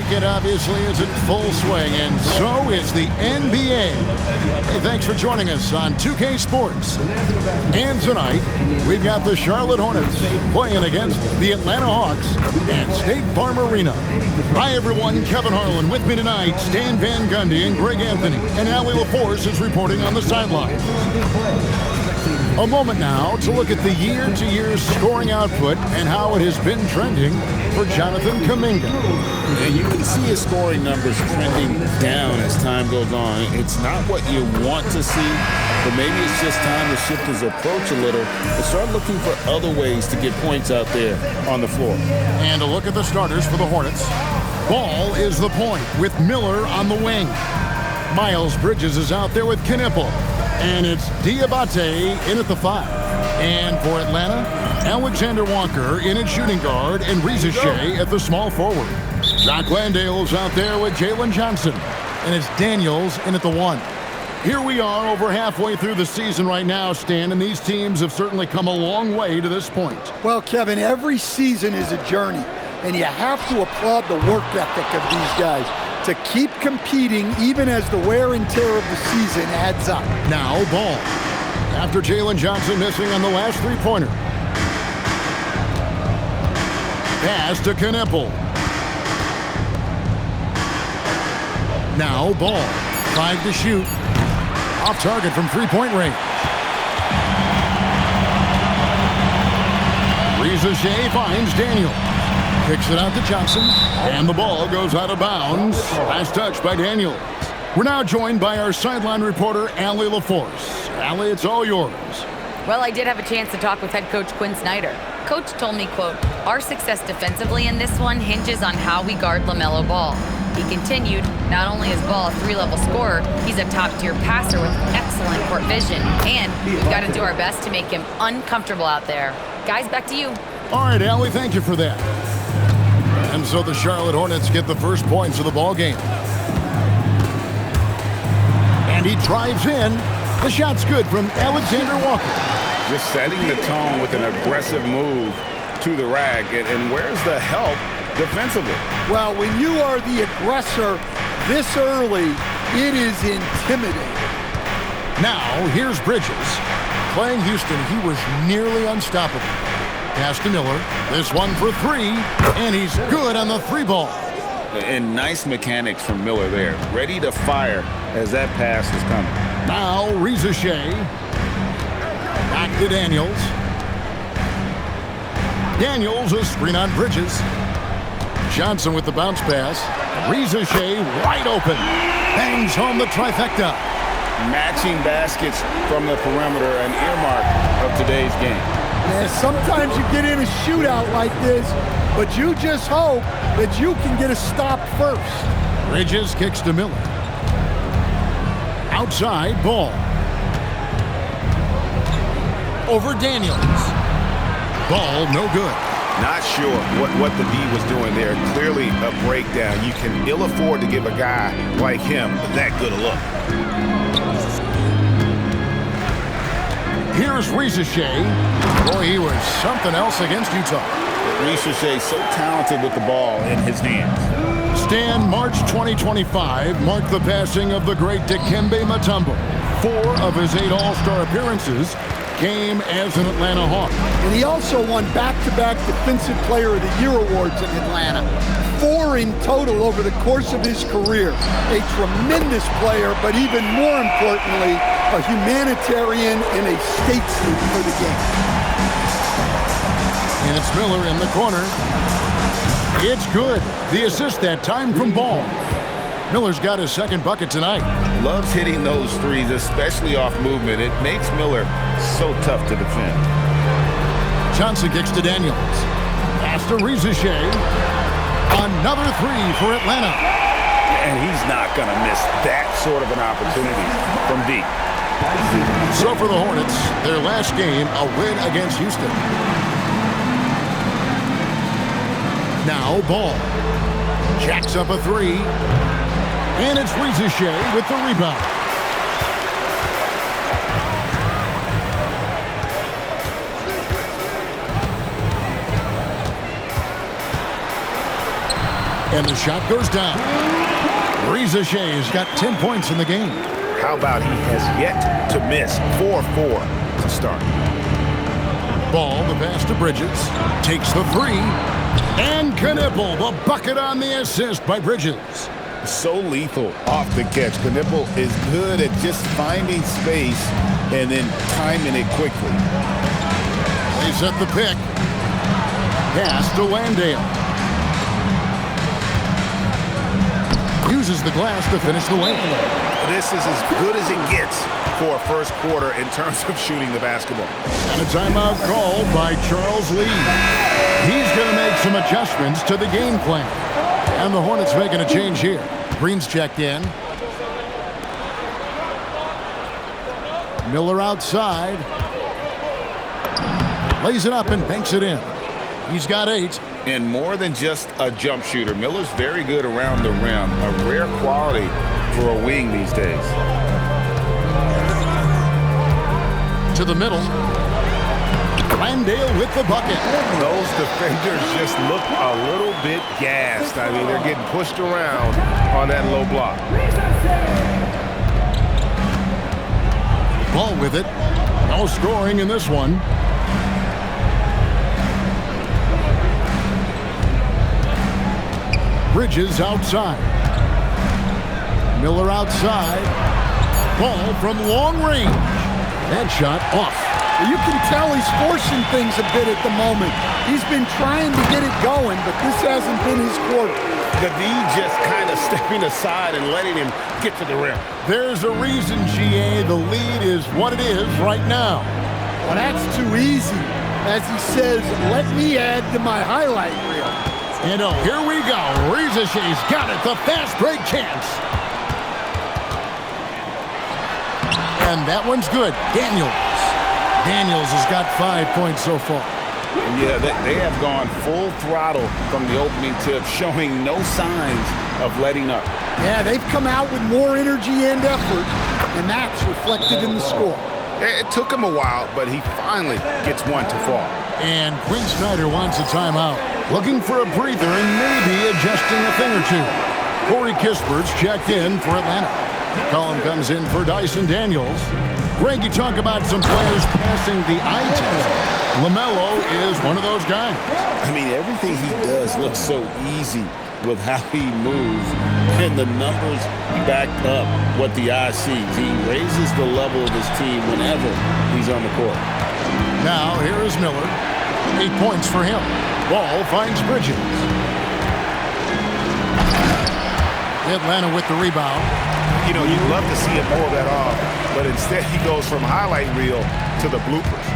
weekend obviously is in full swing, and so is the NBA. Hey, thanks for joining us on 2K Sports. And tonight, we've got the Charlotte Hornets playing against the Atlanta Hawks at State Farm Arena. Hi, everyone. Kevin Harlan with me tonight. Stan Van Gundy and Greg Anthony. And Allie LaForce is reporting on the sideline. A moment now to look at the year-to-year scoring output and how it has been trending for Jonathan Kuminga. And you can see his scoring numbers trending down as time goes on. It's not what you want to see, but maybe it's just time to shift his approach a little and start looking for other ways to get points out there on the floor. And a look at the starters for the Hornets. Ball is the point with Miller on the wing. Miles Bridges is out there with Knipple. And it's Diabate in at the 5. And for Atlanta, Alexander Walker in at shooting guard and Reza Shea at the small forward. Jock Landale's out there with Jalen Johnson. And it's Daniels in at the 1. Here we are over halfway through the season right now, Stan, and these teams have certainly come a long way to this point. Well, Kevin, every season is a journey, and you have to applaud the work ethic of these guys to keep competing even as the wear and tear of the season adds up. Now Ball. After Jalen Johnson missing on the last three-pointer. Pass to Knipple. Now Ball. 5 to shoot. Off target from three-point range. Reza Shea finds Daniel. Kicks it out to Johnson, and the ball goes out of bounds. Last touch by Daniels. We're now joined by our sideline reporter, Allie LaForce. Allie, it's all yours. Well, I did have a chance to talk with head coach Quinn Snyder. Coach told me, quote, "Our success defensively in this one hinges on how we guard LaMelo Ball." He continued, not only is Ball a 3-level scorer, he's a top-tier passer with excellent court vision, and we've got to do our best to make him uncomfortable out there. Guys, back to you. All right, Allie, thank you for that. And so the Charlotte Hornets get the first points of the ball game. And he drives in. The shot's good from Alexander Walker. Just setting the tone with an aggressive move to the rack. And where's the help defensively? Well, when you are the aggressor this early, it is intimidating. Now, here's Bridges. Playing Houston, he was nearly unstoppable. Pass to Miller. This one for 3, and he's good on the 3 ball. And nice mechanics from Miller there. Ready to fire as that pass is coming. Now, Reza Shea. Back to Daniels. Daniels, a screen on Bridges. Johnson with the bounce pass. Reza Shea wide open. Bangs home the trifecta. Matching baskets from the perimeter, an earmark of today's game. Yeah, sometimes you get in a shootout like this, but you just hope that you can get a stop first. Bridges kicks to Miller. Outside Ball. Over Daniels. Ball no good. Not sure what the D was doing there. Clearly a breakdown. You can ill afford to give a guy like him that good a look. Here's Reza Shea. Boy, he was something else against Utah. Reza Shea so talented with the ball in his hands. Stan, March 2025 marked the passing of the great Dikembe Mutombo. 4 of his 8 All-Star appearances came as an Atlanta Hawk. And he also won back-to-back Defensive Player of the Year awards in Atlanta. 4 in total over the course of his career. A tremendous player, but even more importantly, a humanitarian and a statesman for the game. And it's Miller in the corner. It's good. The assist that time from Ball. Miller's got his second bucket tonight. Loves hitting those threes, especially off movement. It makes Miller so tough to defend. Johnson kicks to Daniels. Pass to Reza Shea. Another 3 for Atlanta. And he's not going to miss that sort of an opportunity from deep. So for the Hornets, their last game, a win against Houston. Now Ball. Jacks up a 3. And it's Reza Shea with the rebound. And the shot goes down. Reza Shea's got 10 points in the game. How about he has yet to miss 4-4 to start. Ball, the pass to Bridges. Takes the three. And Knipple, the bucket on the assist by Bridges. So lethal off the catch. Knipple is good at just finding space and then timing it quickly. They set the pick. Pass to Landale. Uses the glass to finish the lane. This is as good as it gets for a first quarter in terms of shooting the basketball. And a timeout called by Charles Lee. He's going to make some adjustments to the game plan. And the Hornets making a change here. Green's checked in. Miller outside. Lays it up and banks it in. He's got 8. And more than just a jump shooter, Miller's very good around the rim. A rare quality for a wing these days. To the middle. Landale with the bucket. Those defenders just look a little bit gassed. I mean, they're getting pushed around on that low block. Ball with it. No scoring in this one. Bridges outside. Miller outside. Ball from long range. That shot off. You can tell he's forcing things a bit at the moment. He's been trying to get it going, but this hasn't been his quarter. The D just kind of stepping aside and letting him get to the rim. There's a reason, GA, the lead is what it is right now. Well, that's too easy. As he says, let me add to my highlight reel. And oh, here we go. Reza Shea's got it. The fast break chance. And that one's good. Daniels has got 5 points so far. Yeah, they have gone full throttle from the opening tip, showing no signs of letting up. Yeah, they've come out with more energy and effort, and that's reflected in the score. It took him a while, but he finally gets one to fall. And Quinn Snyder wants a timeout. Looking for a breather and maybe adjusting a thing or two. Corey Kispert's checked in for Atlanta. Colin comes in for Dyson Daniels. Greg, you talk about some players passing the eye test. LaMelo is one of those guys. I mean, everything he does looks so easy with how he moves, and the numbers back up what the eye sees. He raises the level of his team whenever he's on the court. Now, here is Miller. 8 points for him. Ball finds Bridges. Atlanta with the rebound. You know, you'd love to see him pull that off, but instead he goes from highlight reel to the bloopers.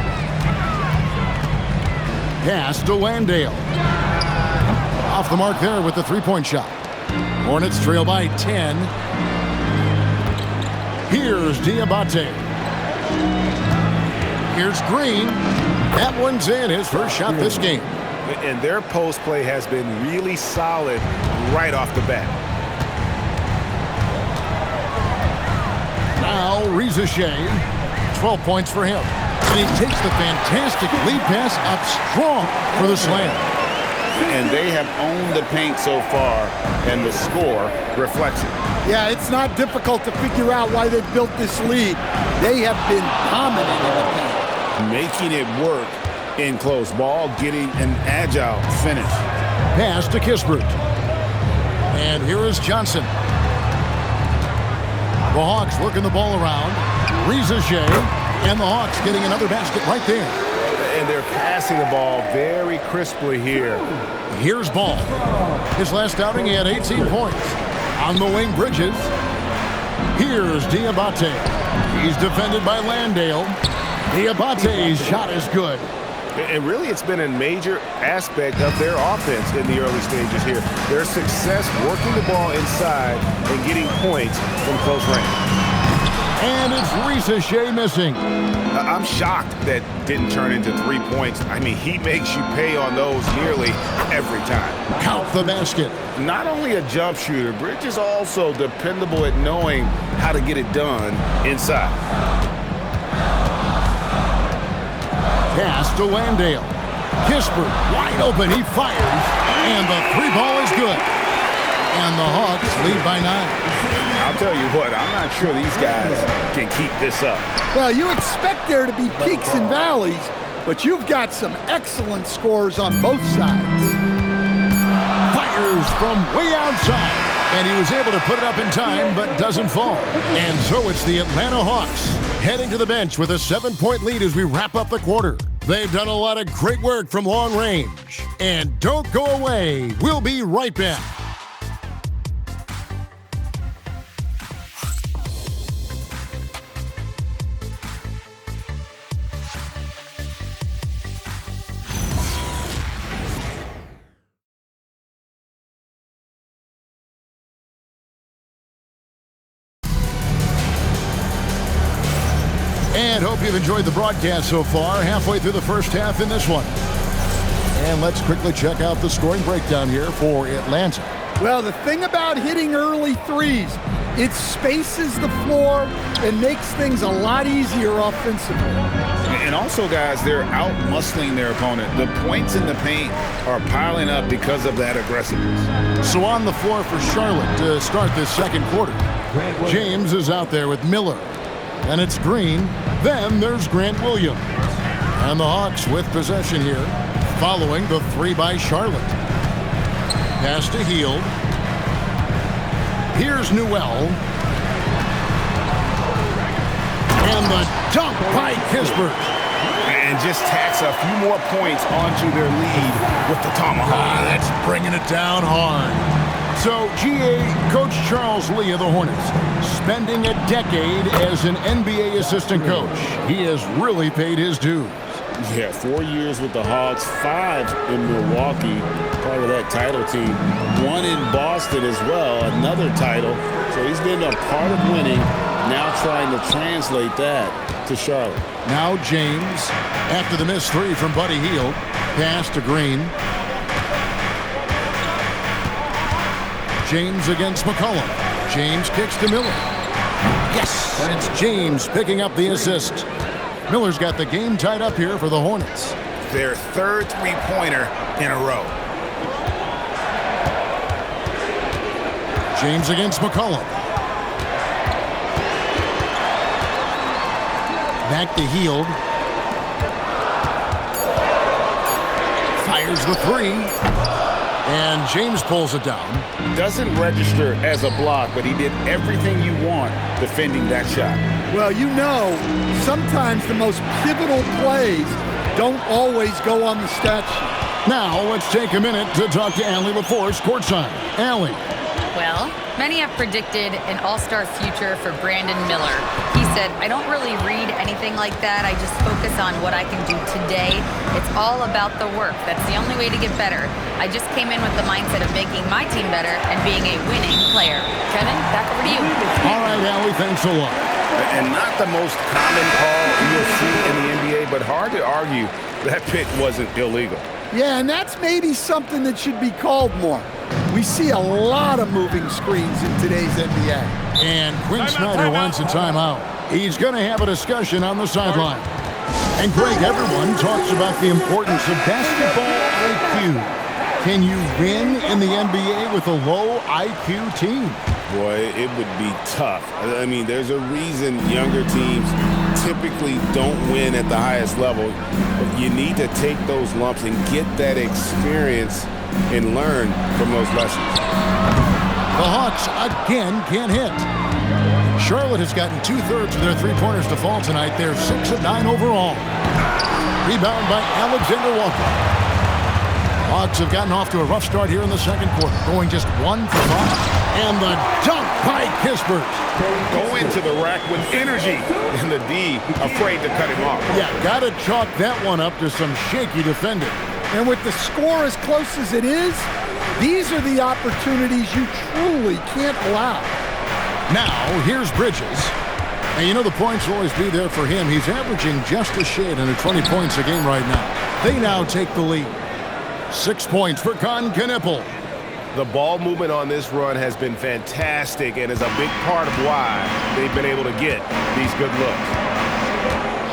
Pass to Landale. Off the mark there with the three-point shot. Hornets trail by 10. Here's Diabate. Here's Green. That one's in, his first shot this game. And their post play has been really solid right off the bat. Now Reza Shea, 12 points for him. And he takes the fantastic lead pass up strong for the slam. And they have owned the paint so far, and the score reflects it. Yeah, it's not difficult to figure out why they've built this lead. They have been dominant in the paint. Making it work in close ball, getting an agile finish. Pass to Kispert. And here is Johnson. The Hawks working the ball around. Reza Shea, and the Hawks getting another basket right there. And they're passing the ball very crisply here. Here's Ball. His last outing, he had 18 points. On the wing, Bridges. Here's Diabate. He's defended by Landale. Diabate's shot is good. And really, it's been a major aspect of their offense in the early stages here. Their success working the ball inside and getting points from close range. And it's Reza Shea missing. I'm shocked that didn't turn into 3 points. I mean, he makes you pay on those nearly every time. Count the basket. Not only a jump shooter, Bridges also dependable at knowing how to get it done inside. Pass to Landale. Kispert wide open. He fires. And the three ball is good. And the Hawks lead by 9. I'll tell you what, I'm not sure these guys can keep this up. Well, you expect there to be peaks and valleys, but you've got some excellent scores on both sides. Fires from way outside. And he was able to put it up in time, but doesn't fall. And so it's the Atlanta Hawks heading to the bench with a 7-point lead as we wrap up the quarter. They've done a lot of great work from long range. And don't go away. We'll be right back. And hope you've enjoyed the broadcast so far. Halfway through the first half in this one. And let's quickly check out the scoring breakdown here for Atlanta. Well, the thing about hitting early threes, it spaces the floor and makes things a lot easier offensively. And also, guys, they're out-muscling their opponent. The points in the paint are piling up because of that aggressiveness. So on the floor for Charlotte to start this second quarter. James is out there with Miller. And it's Green. Then there's Grant Williams. And the Hawks with possession here, following the 3 by Charlotte. Pass to Hield. Here's Newell. And the dunk by Kispert. And just tacks a few more points onto their lead with the tomahawk. That's bringing it down hard. So, Coach Charles Lee of the Hornets, spending a decade as an NBA assistant coach. He has really paid his dues. Yeah, 4 years with the Hawks, 5 in Milwaukee, part of that title team. 1 in Boston as well, another title. So he's been a part of winning, now trying to translate that to Charlotte. Now James, after the missed 3 from Buddy Hield, pass to Green. James against McCollum. James kicks to Miller. Yes, and it's James picking up the assist. Miller's got the game tied up here for the Hornets. Their third three-pointer in a row. James against McCollum. Back to Hield. Fires the 3. And James pulls it down. Doesn't register as a block, but he did everything you want defending that shot. Well, you know, sometimes the most pivotal plays don't always go on the stat sheet. Now, let's take a minute to talk to Allie LaForce courtside. Allie. Well, many have predicted an all-star future for Brandon Miller. He said, I don't really read anything like that. I just focus on what I can do today. It's all about the work. That's the only way to get better. I just came in with the mindset of making my team better and being a winning player. Kevin, back over to you. All right, Allie, thanks a lot. And not the most common call you'll see in the NBA, but hard to argue that pick wasn't illegal. Yeah, and that's maybe something that should be called more. We see a lot of moving screens in today's NBA. And Quinn Snyder wants a timeout. He's going to have a discussion on the sideline. And Greg, everyone talks about the importance of basketball IQ. Can you win in the NBA with a low IQ team? Boy, it would be tough. I mean, there's a reason younger teams typically don't win at the highest level. But you need to take those lumps and get that experience and learn from those lessons. The Hawks again can't hit. Charlotte has gotten 2/3 of their three-pointers to fall tonight. They're 6 of 9 overall. Rebound by Alexander Walker. Hawks have gotten off to a rough start here in the second quarter, going just 1 for 5. And the dunk by Kispert. Go into the rack with energy, and the D afraid to cut him off. Yeah, got to chalk that one up to some shaky defending. And with the score as close as it is, these are the opportunities you truly can't allow. Now, here's Bridges. And you know the points will always be there for him. He's averaging just a shade under 20 points a game right now. They now take the lead. 6 points for Con Knippel. The ball movement on this run has been fantastic and is a big part of why they've been able to get these good looks.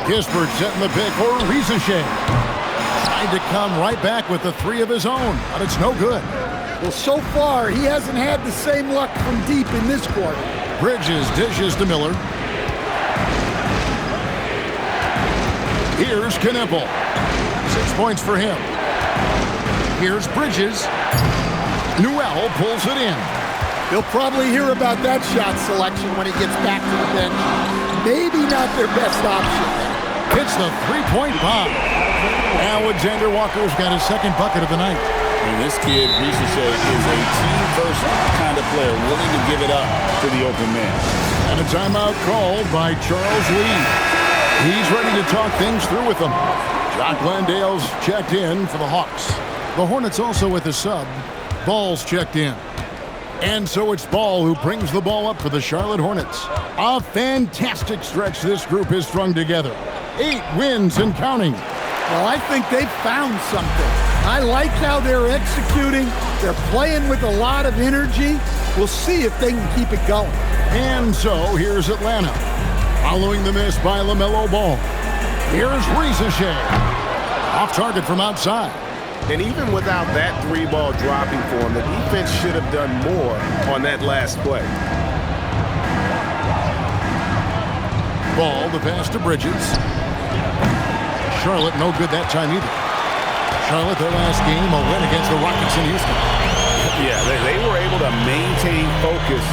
Kispert setting the pick for Rieseshay. Tried to come right back with the 3 of his own, but it's no good. Well, so far, he hasn't had the same luck from deep in this quarter. Bridges dishes to Miller. Here's Knippel. 6 points for him. Here's Bridges. Newell pulls it in. He'll probably hear about that shot selection when he gets back to the bench. Maybe not their best option. Hits the three-point bomb. Alexander Walker's got his second bucket of the night. And this kid, Ricochet, is a team-first kind of player, willing to give it up to the open man. And a timeout called by Charles Lee. He's ready to talk things through with them. Jock Landale's checked in for the Hawks. The Hornets also with a sub. Ball's checked in. And so it's Ball who brings the ball up for the Charlotte Hornets. A fantastic stretch this group has strung together. 8 wins and counting. Well, I think they've found something. I like how they're executing. They're playing with a lot of energy. We'll see if they can keep it going. And so here's Atlanta. Following the miss by LaMelo Ball. Here's Ricochet. Off target from outside. And even without that three-ball dropping for him, the defense should have done more on that last play. Ball, the pass to Bridges. Charlotte no good that time either. Charlotte, their last game, a win against the Rockets in Houston. Yeah, they were able to maintain focus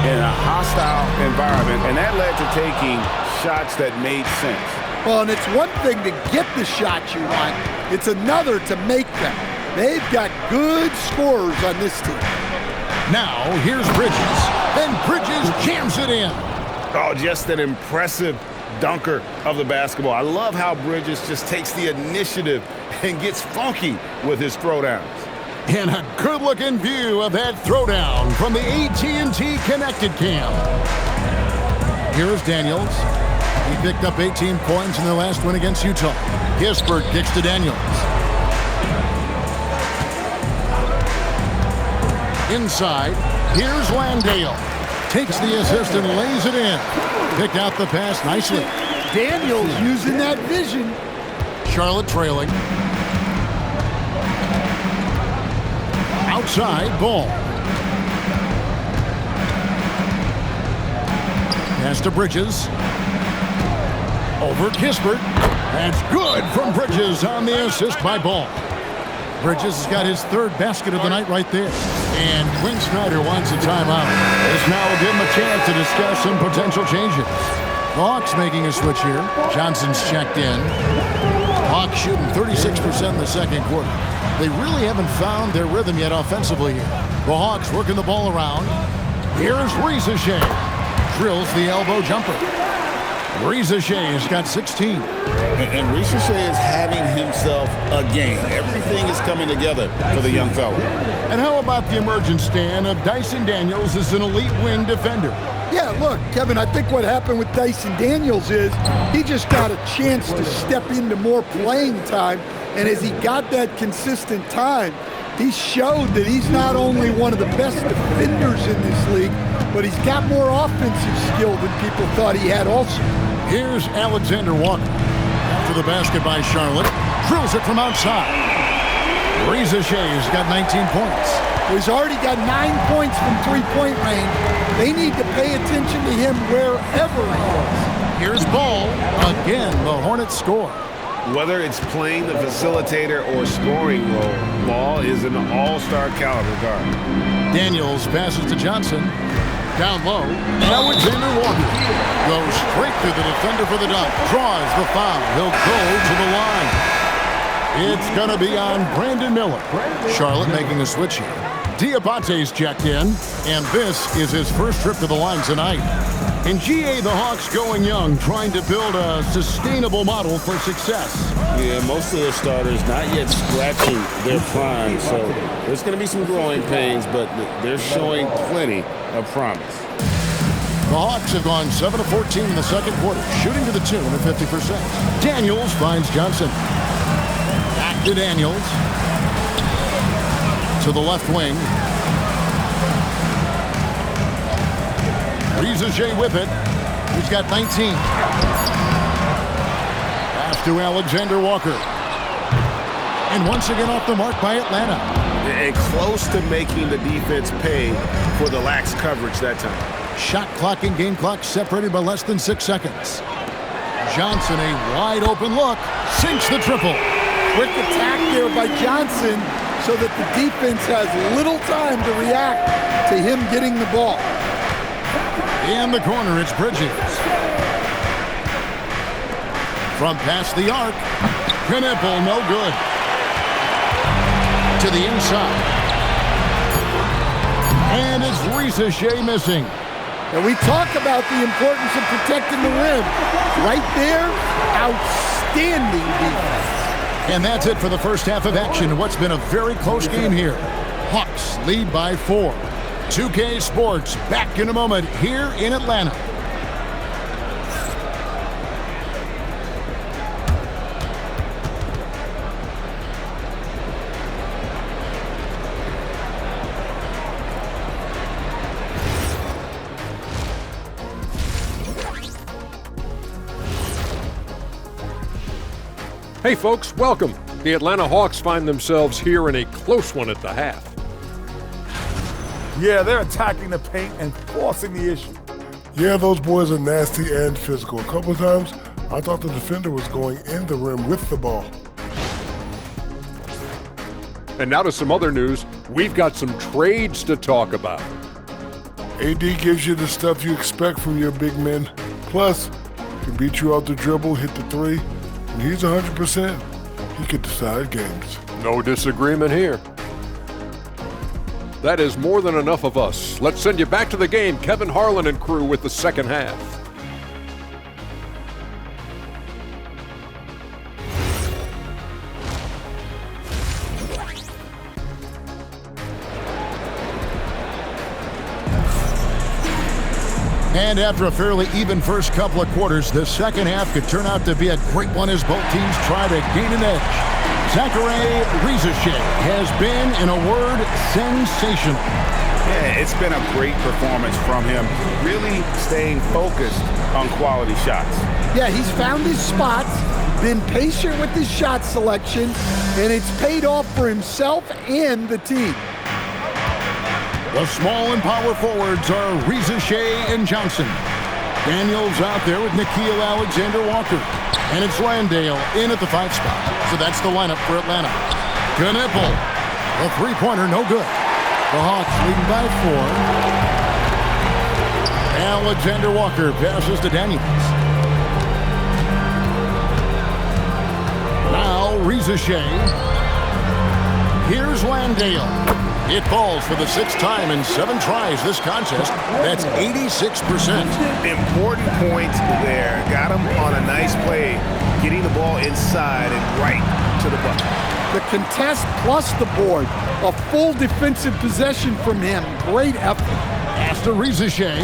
in a hostile environment, and that led to taking shots that made sense. Well, and it's one thing to get the shots you want. It's another to make them. They've got good scorers on this team. Now, here's Bridges. And Bridges jams it in. Oh, just an impressive dunker of the basketball. I love how Bridges just takes the initiative and gets funky with his throwdowns. And a good-looking view of that throwdown from the AT&T Connected Cam. Here's Daniels. He picked up 18 points in their last win against Utah. Kispert kicks to Daniels. Inside, here's Landale. Takes the assist and lays it in. Picked out the pass nicely. Daniels using that vision. Charlotte trailing. Outside, Ball. Pass to Bridges. Over Kispert. That's good from Bridges on the assist by Ball. Bridges has got his third basket of the night right there. And Quinn Snyder wants a timeout. This now will give him a chance to discuss some potential changes. The Hawks making a switch here. Johnson's checked in. Hawks shooting 36% in the second quarter. They really haven't found their rhythm yet offensively here. The Hawks working the ball around. Here's Ricochet. Drills the elbow jumper. Ricochet has got 16. And Ricochet is having himself a game. Everything is coming together for the young fella. And how about the emergence, Stan, of Dyson Daniels as an elite wing defender? Yeah, look, Kevin, I think what happened with Dyson Daniels is he just got a chance to step into more playing time. And as he got that consistent time, he showed that he's not only one of the best defenders in this league, but he's got more offensive skill than people thought he had also. Here's Alexander Walker. After the basket by Charlotte. Drills it from outside. Ricochet's got 19 points. He's already got 9 points from three-point range. They need to pay attention to him wherever he is. Here's Ball. Again, the Hornets score. Whether it's playing the facilitator or scoring role, Ball is an all-star caliber guard. Daniels passes to Johnson. Down low, Alexander Walker goes straight to the defender for the dunk. Draws the foul. He'll go to the line. It's going to be on Brandon Miller. Charlotte making a switch here. Diabate's checked in, and this is his first trip to the line tonight. In GA, the Hawks going young, trying to build a sustainable model for success. Yeah, most of their starters not yet scratching their prime, so there's going to be some growing pains, but they're showing plenty of promise. The Hawks have gone 7 of 14 in the second quarter, shooting to the tune of 50%. Daniels finds Johnson. Back to Daniels. To the left wing. Ricochet with it. He's got 19. Pass to Alexander Walker. And once again off the mark by Atlanta. and close to making the defense pay for the lax coverage that time. Shot clock and game clock separated by less than 6 seconds. Johnson, a wide open look, sinks the triple. Quick attack there by Johnson so that the defense has little time to react to him getting the ball. In the corner, it's Bridges. From past the arc, Knipple, no good. To the inside. And it's Risacher missing. And we talk about the importance of protecting the rim. Right there, outstanding defense. And that's it for the first half of action. What's been a very close game here. Hawks lead by 4. 2K Sports back in a moment here in Atlanta. Hey folks, welcome. The Atlanta Hawks find themselves here in a close one at the half. Yeah, they're attacking the paint and forcing the issue. Yeah, those boys are nasty and physical. A couple of times, I thought the defender was going in the rim with the ball. And now to some other news. We've got some trades to talk about. AD gives you the stuff you expect from your big men. Plus, can beat you out the dribble, hit the three. When he's 100%, he could decide games. No disagreement here. That is more than enough of us. Let's send you back to the game. Kevin Harlan and crew with the second half. And after a fairly even first couple of quarters, the second half could turn out to be a great one as both teams try to gain an edge. Zachary Risacher has been, in a word, sensational. Yeah, it's been a great performance from him, really staying focused on quality shots. Yeah, he's found his spots, been patient with his shot selection, and it's paid off for himself and the team. The small and power forwards are Risacher and Johnson. Daniels out there with Nickeil Alexander-Walker. And it's Landale in at the 5 spot. So that's the lineup for Atlanta. Knipple, the three-pointer, no good. The Hawks leading by 4. Alexander-Walker passes to Daniels. Now Risacher. Here's Landale. It falls for the 6th time in 7 tries this contest. That's 86%. Important point there. Got him on a nice play, getting the ball inside and right to the bucket. The contest plus the board. A full defensive possession from him. Great effort. After Risacher,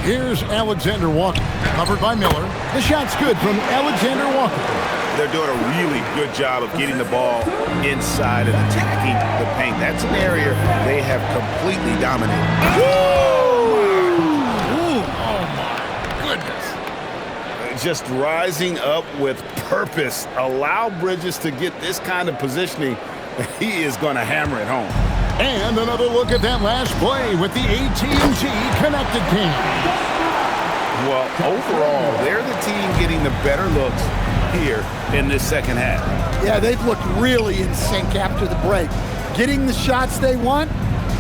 here's Alexander-Walker. Covered by Miller. The shot's good from Alexander-Walker. They're doing a really good job of getting the ball inside and attacking the paint. That's an area they have completely dominated. Oh, my goodness. Just rising up with purpose. Allow Bridges to get this kind of positioning. He is going to hammer it home. And another look at that last play with the AT&T connected cam. Well, overall, they're the team getting the better looks here in this second half. Yeah, they've looked really in sync after the break. Getting the shots they want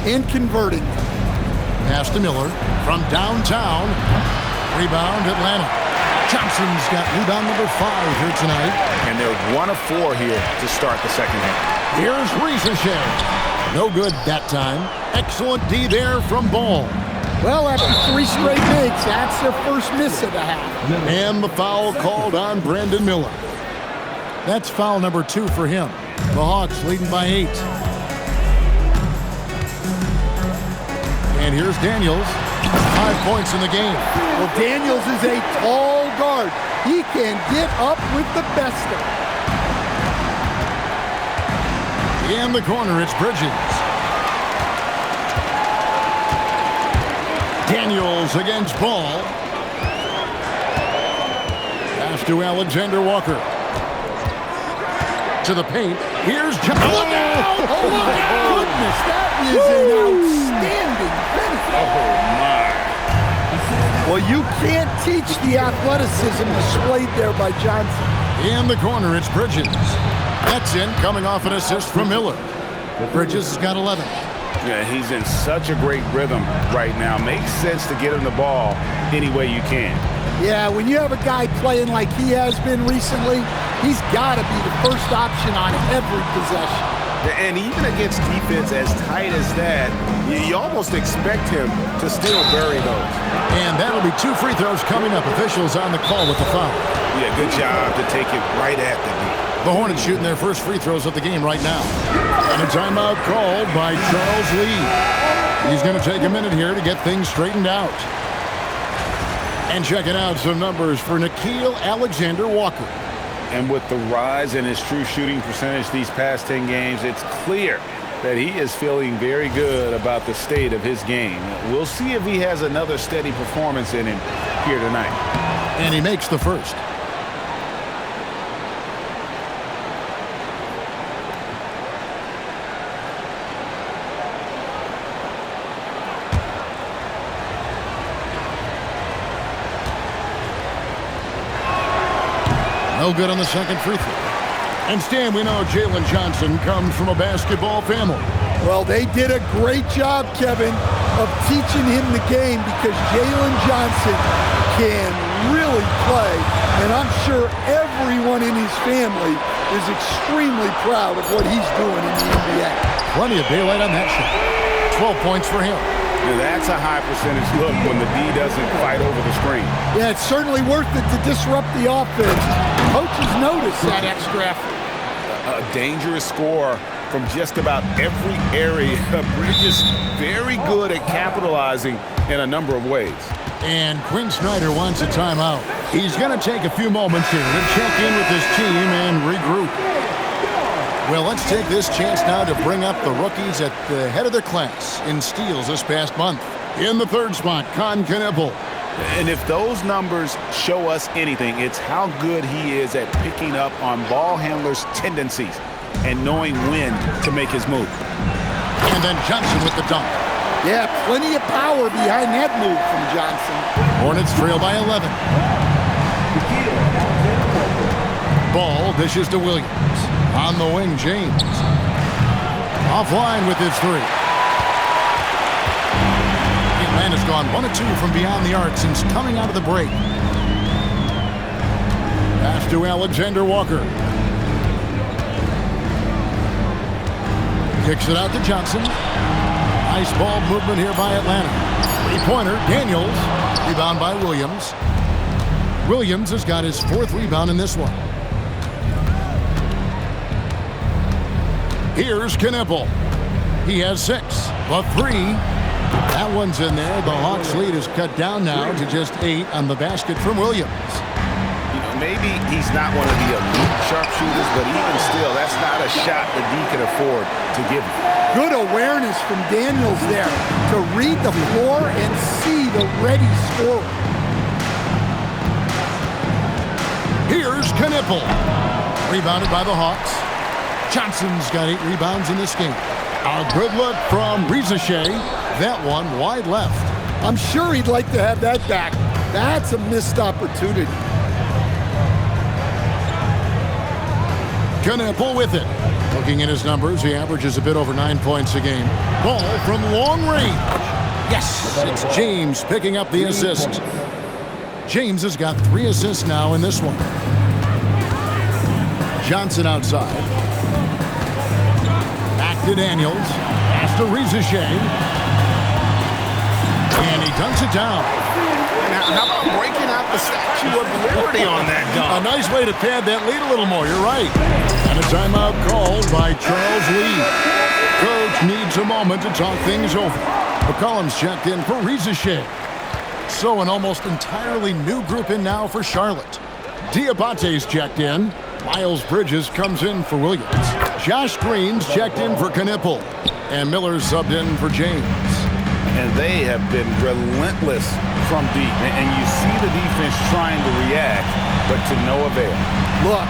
and converting them. Pass to Miller from downtown. Rebound, Atlanta. Johnson's got rebound number 5 here tonight. And they're 1 of 4 here to start the second half. Here's Risacher. No good that time. Excellent D there from Ball. Well, after 3 straight makes, that's their first miss of the half. And the foul called on Brandon Miller. That's foul number 2 for him. The Hawks leading by 8. And here's Daniels. 5 points in the game. Well, Daniels is a tall guard. He can get up with the best of them. In the corner, it's Bridges. Daniels against Ball. Pass to Alexander-Walker. To the paint. Here's Look out! Oh, my goodness, that is an outstanding finish. Well, you can't teach the athleticism displayed there by Johnson. In the corner, it's Bridges. That's in, coming off an assist from Miller. Bridges has got 11. Yeah, he's in such a great rhythm right now. Makes sense to get him the ball any way you can. Yeah, when you have a guy playing like he has been recently, he's got to be the first option on every possession. And even against defense as tight as that, you almost expect him to still bury those. And that'll be 2 free throws coming up. Officials on the call with the foul. Yeah, good job to take it right at the knee. The Hornets shooting their first free throws of the game right now. And a timeout called by Charles Lee. He's going to take a minute here to get things straightened out. And checking out some numbers for Nickeil Alexander-Walker. And with the rise in his true shooting percentage these past 10 games, it's clear that he is feeling very good about the state of his game. We'll see if he has another steady performance in him here tonight. And he makes the first. No good on the second free throw. And Stan, we know Jalen Johnson comes from a basketball family. Well, they did a great job, Kevin, of teaching him the game because Jalen Johnson can really play. And I'm sure everyone in his family is extremely proud of what he's doing in the NBA. Plenty of daylight on that shot. 12 points for him. Yeah, that's a high percentage look when the D doesn't fight over the screen. Yeah, it's certainly worth it to disrupt the offense. Coaches notice that extra effort. A dangerous score from just about every area. Bridges very good at capitalizing in a number of ways. And Quinn Snyder wants a timeout. He's going to take a few moments here to check in with his team and regroup. Well, let's take this chance now to bring up the rookies at the head of their class in steals this past month. In the third spot, Con Knippel. And if those numbers show us anything, it's how good he is at picking up on ball handlers' tendencies and knowing when to make his move. And then Johnson with the dunk. Yeah, plenty of power behind that move from Johnson. Hornets trail by 11. Ball dishes to Williams. On the wing, James. Offline with his three. Atlanta's gone 1 of 2 from beyond the arc since coming out of the break. Pass to Alexander-Walker. Kicks it out to Johnson. Nice ball movement here by Atlanta. Three-pointer, Daniels. Rebound by Williams. Williams has got his 4th rebound in this one. Here's Knippel. He has 6. The 3. That one's in there. The Hawks lead is cut down now to just 8 on the basket from Williams. You know, maybe he's not one of the elite sharpshooters, but even still, that's not a shot that D can afford to give him. Good awareness from Daniels there to read the floor and see the ready scorer. Here's Knippel. Rebounded by the Hawks. Johnson's got 8 rebounds in this game. A good look from Rizeshay. That one wide left. I'm sure he'd like to have that back. That's a missed opportunity. Knippel with it. Looking at his numbers, he averages a bit over 9 points a game. Ball from long range. Yes, it's James picking up the assist. James has got 3 assists now in this one. Johnson outside. Back to Daniels. Pass to Rizeshay. And he dunks it down. How about breaking out the Statue of Liberty on that dunk? A nice way to pad that lead a little more. You're right. And a timeout called by Charles Lee. Coach needs a moment to talk things over. McCollum's checked in for Rizeshay. So an almost entirely new group in now for Charlotte. Diabate's checked in. Miles Bridges comes in for Williams. Josh Green's checked in for Knippel. And Miller's subbed in for James. And they have been relentless from deep. And you see the defense trying to react, but to no avail. Look,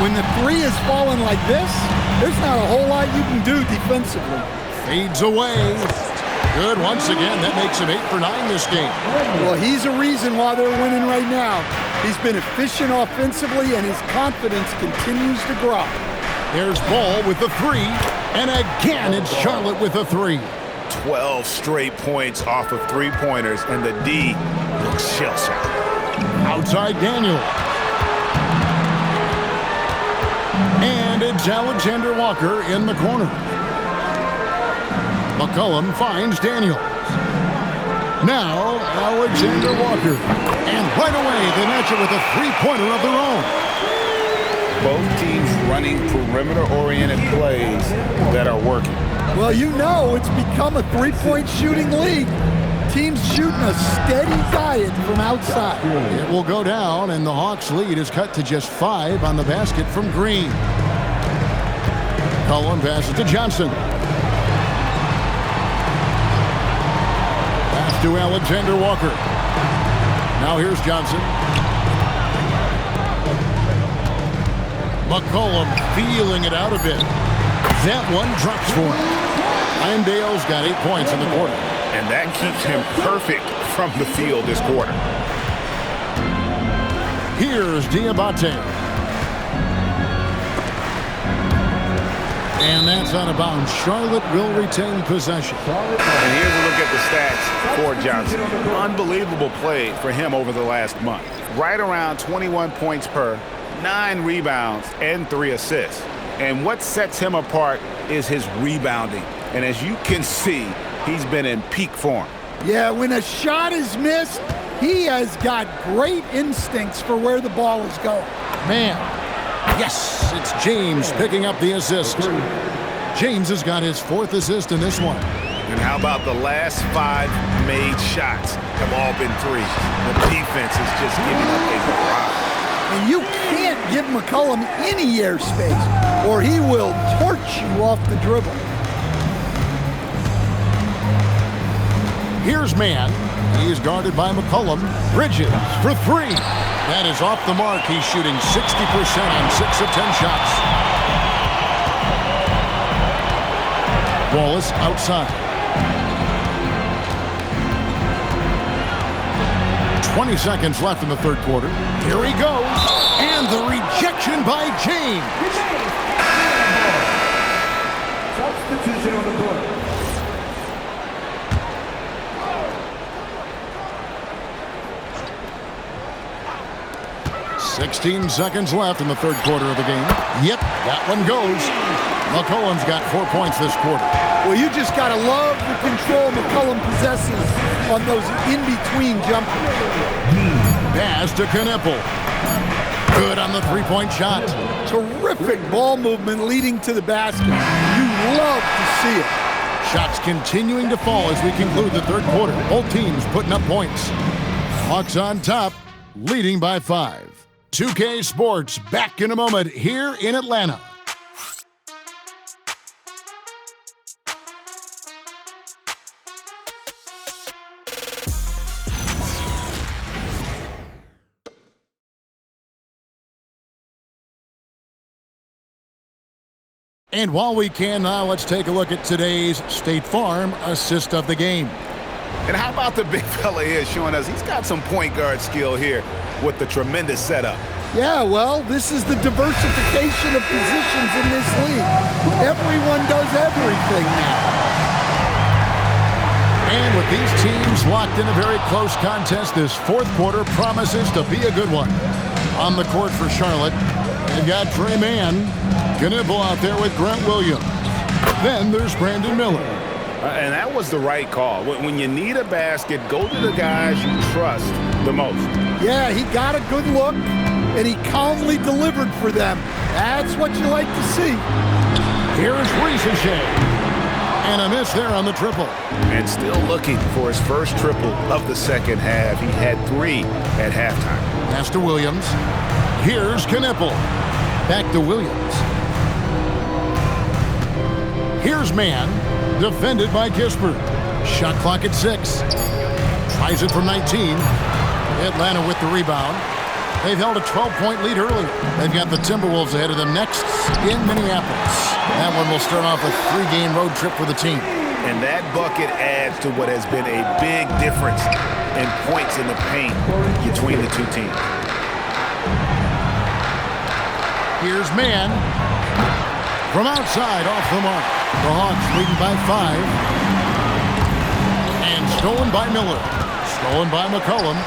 when the 3 is falling like this, There's not a whole lot you can do defensively. Fades away. Good once again. That makes him 8 for 9 this game. Well, he's a reason why they're winning right now. He's been efficient offensively, and his confidence continues to grow. There's Ball with the 3, and again it's Charlotte with the 3. 12 straight points off of three-pointers, and the D looks shell-shocked. Outside Daniel. And it's Alexander Walker in the corner. McCollum finds Daniels. Now Alexander Walker. And right away they match it with a three-pointer of their own. Both teams running perimeter-oriented plays that are working. Well, you know it's become a three-point shooting league. Teams shooting a steady diet from outside. It will go down, and the Hawks' lead is cut to just 5 on the basket from Green. Cullen passes to Johnson. Pass to Alexander Walker. Now here's Johnson. McCollum feeling it out a bit. That one drops for him. myNBA's got 8 points in the quarter. And that keeps him perfect from the field this quarter. Here's Diabate. And that's out of bounds. Charlotte will retain possession. And here's a look at the stats for Johnson. Unbelievable play for him over the last month. Right around 21 points per, 9 rebounds, and 3 assists. And what sets him apart is his rebounding. And as you can see, he's been in peak form. Yeah, when a shot is missed, he has got great instincts for where the ball is going. Man. Yes, it's James picking up the assist. James has got his 4th assist in this one. And how about the last 5 made shots have all been threes. The defense is just giving up a rock. And you can't give McCollum any airspace, or he will torch you off the dribble. Here's Mann. He's guarded by McCollum. Bridges for 3. That is off the mark. He's shooting 60% on 6 of 10 shots. Wallace outside. 20 seconds left in the third quarter. Here he goes. And the rejection by James. Substitution on the court. 16 seconds left in the third quarter of the game. Yep, that one goes. McCollum's got 4 points this quarter. Well, you just got to love the control McCollum possesses on those in-between jumpers. Pass to Knippel. Good on the three-point shot. Terrific ball movement leading to the basket. You love to see it. Shots continuing to fall as we conclude the third quarter. Both teams putting up points. Hawks on top, leading by 5. 2K Sports back in a moment here in Atlanta. And while we can now, let's take a look at today's State Farm assist of the game. And how about the big fella here showing us he's got some point guard skill here with the tremendous setup. Yeah, well, this is the diversification of positions in this league. Everyone does everything now. And with these teams locked in a very close contest, this fourth quarter promises to be a good one. On the court for Charlotte, they've got Trey Mann. Knippel out there with Grant Williams. Then there's Brandon Miller. And that was the right call. When you need a basket, go to the guys you trust the most. Yeah, he got a good look, and he calmly delivered for them. That's what you like to see. Here's Ricochet. And a miss there on the triple. And still looking for his first triple of the second half. He had 3 at halftime. Pass to Williams. Here's Knippel. Back to Williams. Here's Mann. Defended by Kispert. Shot clock at 6. Tries it from 19. Atlanta with the rebound. They've held a 12-point lead earlier. They've got the Timberwolves ahead of them next in Minneapolis. That one will start off a 3-game road trip for the team. And that bucket adds to what has been a big difference in points in the paint between the two teams. Here's Mann. From outside, off the mark. The Hawks leading by 5. And stolen by Miller. Stolen by McCollum.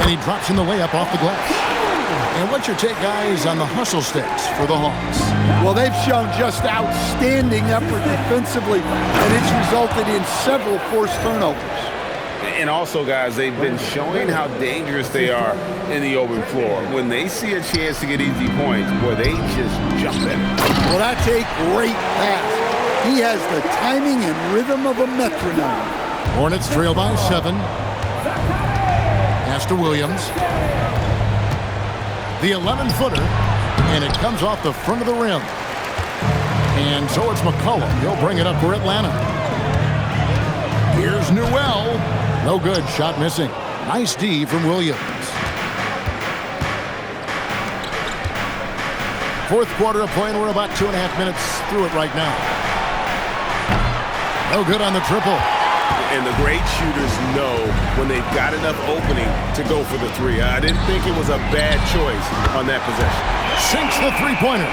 And he drops in the layup off the glass. And what's your take, guys, on the hustle sticks for the Hawks? Well, they've shown just outstanding effort defensively, and it's resulted in several forced turnovers. And also, guys, they've been showing how dangerous they are in the open floor. When they see a chance to get easy points, boy, they just jump in. Well, that's a great pass. He has the timing and rhythm of a metronome. Hornets trail by 7. Pass to Williams. The 11-footer, and it comes off the front of the rim. And so it's McCollum. He'll bring it up for Atlanta. Here's Newell. No good. Shot missing. Nice D from Williams. Fourth quarter of play, and we're about 2.5 minutes through it right now. No good on the triple. And the great shooters know when they've got enough opening to go for the 3. I didn't think it was a bad choice on that possession. Sinks the three-pointer.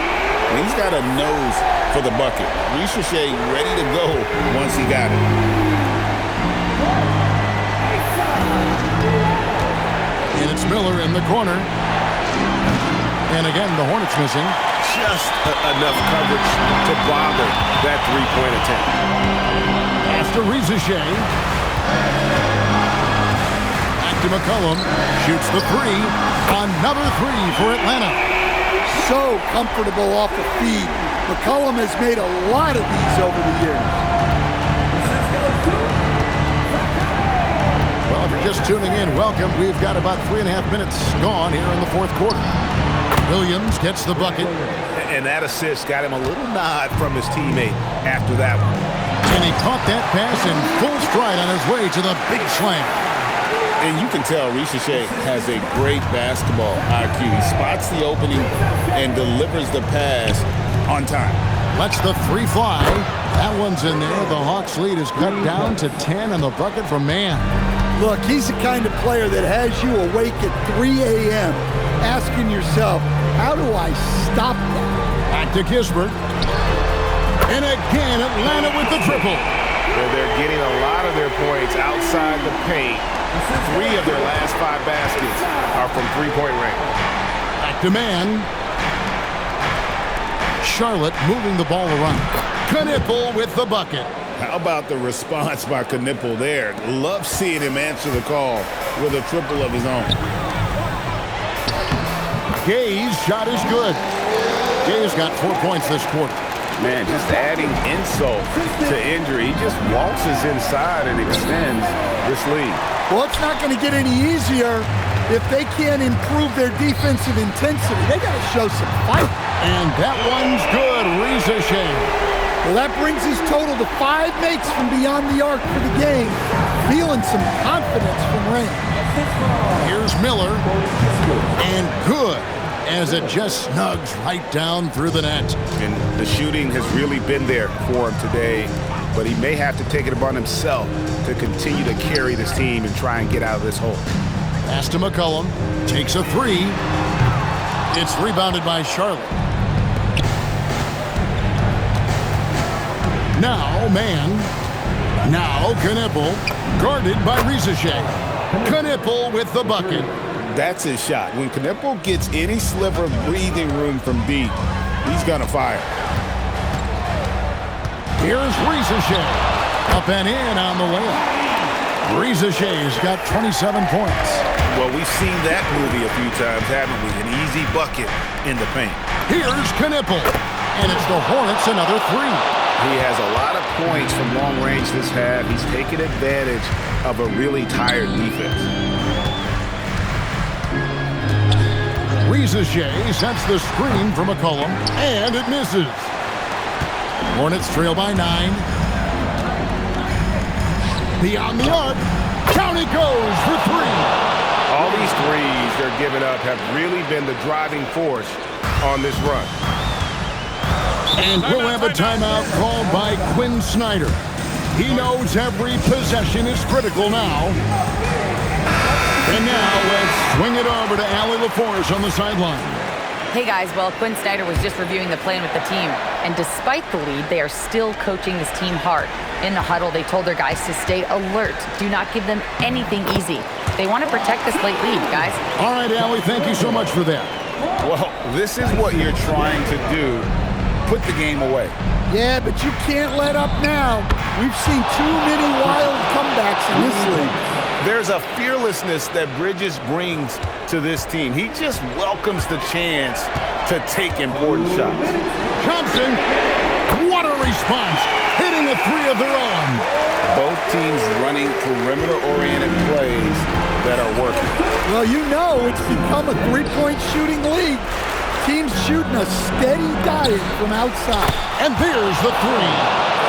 He's got a nose for the bucket. Ricochet ready to go once he got it. And it's Miller in the corner. And again, the Hornets missing. Just enough coverage to bother that three-point attempt. After Ricochet. Back to McCollum. Shoots the 3. Another 3 for Atlanta. So comfortable off the feed. McCollum has made a lot of these over the years. Well, if you're just tuning in, welcome. We've got about 3.5 minutes gone here in the fourth quarter. Williams gets the bucket. And that assist got him a little nod from his teammate after that one. And he caught that pass in full stride on his way to the big slam. And you can tell Ricochet has a great basketball IQ. He spots the opening and delivers the pass on time. Lets the 3 fly. That one's in there. The Hawks lead is cut down to 10 on the bucket from Mann. Look, he's the kind of player that has you awake at 3 a.m. asking yourself, how do I stop that? Back to Kispert. And again, Atlanta with the triple. They're getting a lot of their points outside the paint. 3 of their last 5 baskets are from three-point range. Back to Mann. Charlotte moving the ball around. Knipple with the bucket. How about the response by Knipple there? Love seeing him answer the call with a triple of his own. Gay's shot is good. Gay's got 4 points this quarter. Man, just adding insult to injury. He just waltzes inside and extends this lead. Well, it's not going to get any easier if they can't improve their defensive intensity. They got to show some fight. And that one's good. Ricochet. Well, that brings his total to 5 makes from beyond the arc for the game. Feeling some confidence from range. Here's Miller. And good, as it just snugs right down through the net. And the shooting has really been there for him today, but he may have to take it upon himself to continue to carry this team and try and get out of this hole. Pass to McCollum. Takes a 3. It's rebounded by Charlotte. Now Mann. Now Knipple. Guarded by Ricochet. Knipple with the bucket. That's his shot. When Knipple gets any sliver of breathing room from deep, he's going to fire. Here's Ricochet. Up and in on the layup. Ricochet's got 27 points. Well, we've seen that movie a few times, haven't we? An easy bucket in the paint. Here's Knipple. And it's the Hornets another 3. He has a lot of points from long range this half. He's taken advantage of a really tired defense. Ricochet sets the screen for McCollum, and it misses. Hornets trail by 9. Beyond the arc, down it goes for 3. All these threes, they're given up have really been the driving force on this run. And we'll have a timeout called by Quinn Snyder. He knows every possession is critical now. And now let's swing it over to Allie LaForce on the sideline. Hey guys, well, Quinn Snyder was just reviewing the plan with the team, and despite the lead, they are still coaching this team hard. In the huddle, they told their guys to stay alert. Do not give them anything easy. They want to protect this late lead, guys. All right, Allie, thank you so much for that. Well, this is what you're trying to do. Put the game away. Yeah, but you can't let up now. We've seen too many wild comebacks in this league. There's a fearlessness that Bridges brings to this team. He just welcomes the chance to take important shots. Johnson, what a response, hitting a three of their own. Both teams running perimeter-oriented plays that are working. Well, you know it's become a three-point shooting league. Teams shooting a steady diet from outside. And there's the three.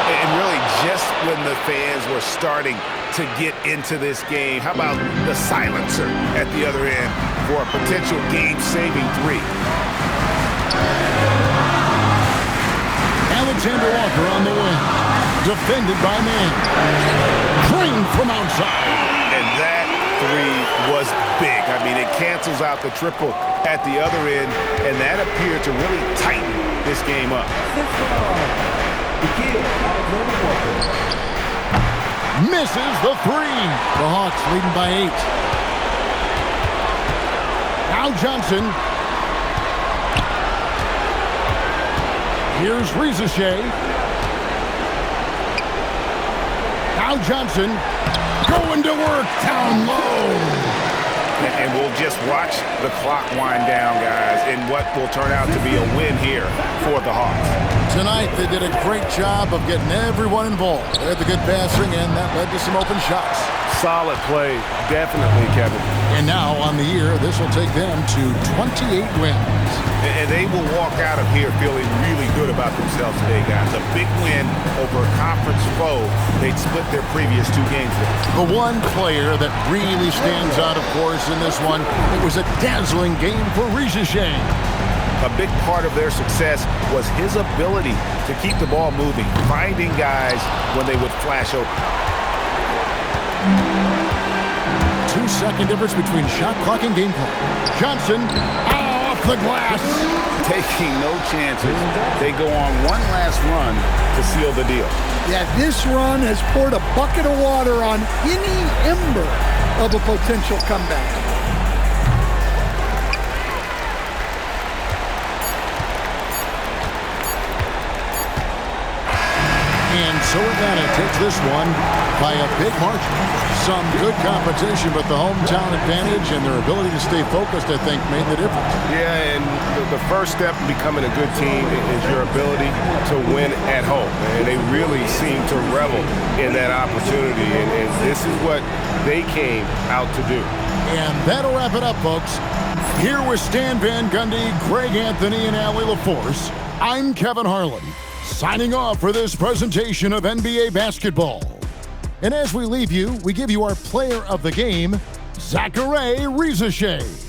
And really just when the fans were starting to get into this game, how about the silencer at the other end for a potential game-saving three? Alexander Walker on the wing. Defended by Mann. Drained from outside. And that three was big. I mean, it cancels out the triple at the other end, and that appeared to really tighten this game up. Misses the three. The Hawks leading by 8. Now Johnson. Here's Rizeshay. Now Johnson going to work down low. And we'll just watch the clock wind down, guys, in what will turn out to be a win here for the Hawks. Tonight, they did a great job of getting everyone involved. They had the good passing, and that led to some open shots. Solid play, definitely, Kevin. And now, on the year, this will take them to 28 wins. And they will walk out of here feeling really good about themselves today, guys. A big win over a conference foe they'd split their previous 2 games with. The one player that really stands out, of course, in this one, it was a dazzling game for Rizeshay. A big part of their success was his ability to keep the ball moving, finding guys when they would flash open. 2-second difference between shot clock and game clock. Johnson off the glass. Taking no chances. They go on one last run to seal the deal. Yeah, this run has poured a bucket of water on any ember of a potential comeback. And so Atlanta takes this one by a big margin. Some good competition, but the hometown advantage and their ability to stay focused, I think, made the difference. Yeah, and the first step in becoming a good team is your ability to win at home. And they really seem to revel in that opportunity. And this is what they came out to do. And that'll wrap it up, folks. Here with Stan Van Gundy, Greg Anthony, and Allie LaForce, I'm Kevin Harlan, signing off for this presentation of NBA basketball. And as we leave you, we give you our player of the game, Zachary Rizeshay.